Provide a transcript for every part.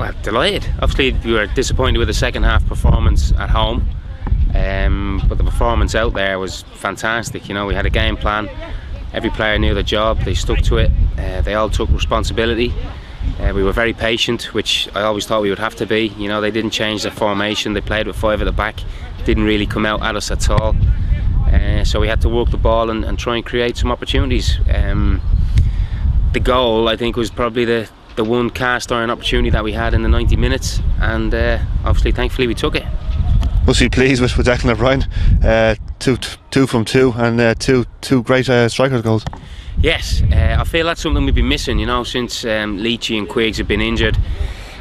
Well, delighted. Obviously we were disappointed with the second half performance at home, but the performance out there was fantastic. You know, we had a game plan, every player knew their job, they stuck to it, they all took responsibility. We were very patient, which I always thought we would have to be. You know, they didn't change their formation, they played with 5 at the back, didn't really come out at us at all. So we had to work the ball and try and create some opportunities. The goal, I think, was probably the one cast iron opportunity that we had in the 90 minutes, and obviously thankfully we took it. Must be pleased with Declan O'Brien, 2 from 2 and two great strikers goals. Yes, I feel that's something we've been missing, you know, since Leachy and Quiggs have been injured.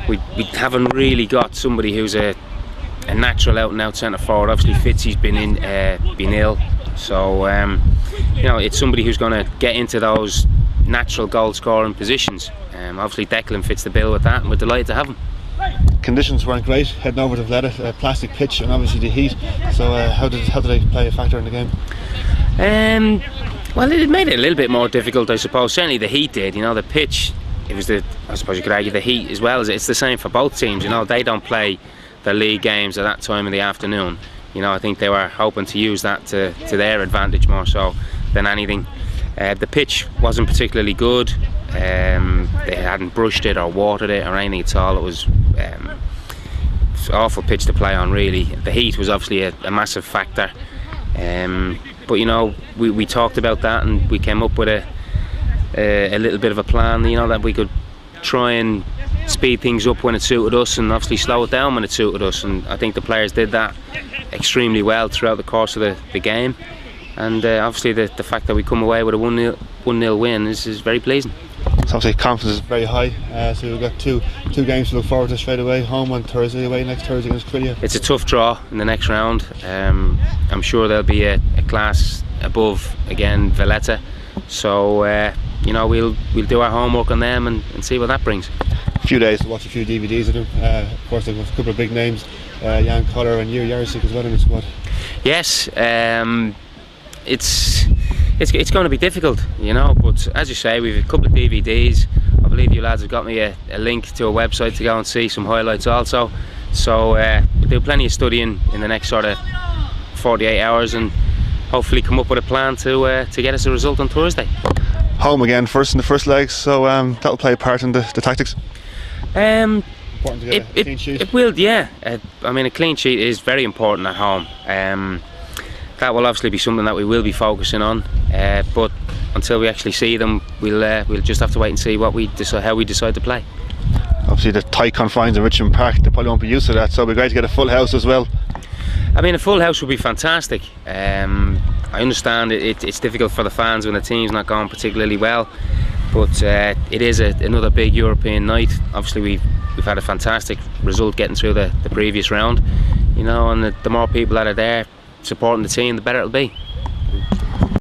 We haven't really got somebody who's a natural out and out centre forward. Obviously Fitzy's been ill, so you know, it's somebody who's going to get into those natural goal scoring positions. Obviously Declan fits the bill with that, and we're delighted to have him. Conditions weren't great heading over to Valletta, plastic pitch and obviously the heat, so how did they play a factor in the game? Well, it made it a little bit more difficult, I suppose. Certainly the heat did. You know, the pitch, it was I suppose you could argue the heat as well. It's the same for both teams. You know, they don't play their league games at that time in the afternoon. You know, I think they were hoping to use that to their advantage more so than anything. The pitch wasn't particularly good. They hadn't brushed it or watered it or anything at all. It was an awful pitch to play on, really. The heat was obviously a massive factor. But you know, we talked about that and we came up with a little bit of a plan, you know, that we could try and speed things up when it suited us and obviously slow it down when it suited us, and I think the players did that extremely well throughout the course of the game, and obviously the fact that we come away with a 1-0 win is very pleasing. So obviously confidence is very high, so we've got two games to look forward to straight away. Home on Thursday, away next Thursday against Krylya. It's a tough draw in the next round. I'm sure there'll be a class above again, Valletta, so you know, we'll do our homework on them and see what that brings. A few days to watch a few DVDs of them. Of course, there's a couple of big names, Jan Koller and Yuri Jarosik as well in the squad. Yes, it's going to be difficult, you know, but as you say, we've a couple of DVDs. I believe you lads have got me a link to a website to go and see some highlights also, so we'll do plenty of studying in the next sort of 48 hours and hopefully come up with a plan to get us a result on Thursday. Home again, first in the first leg, so that'll play a part in the tactics. Important to get a clean sheet. It will, yeah. I mean, a clean sheet is very important at home. That will obviously be something that we will be focusing on, but until we actually see them, we'll just have to wait and see how we decide to play. Obviously the tight confines of Richmond Park, they probably won't be used to that, so it'll be great to get a full house as well. I mean, a full house would be fantastic. I understand it's difficult for the fans when the team's not going particularly well, but it is another big European night. Obviously we've had a fantastic result getting through the previous round, you know, and the more people that are there supporting the team, the better it'll be.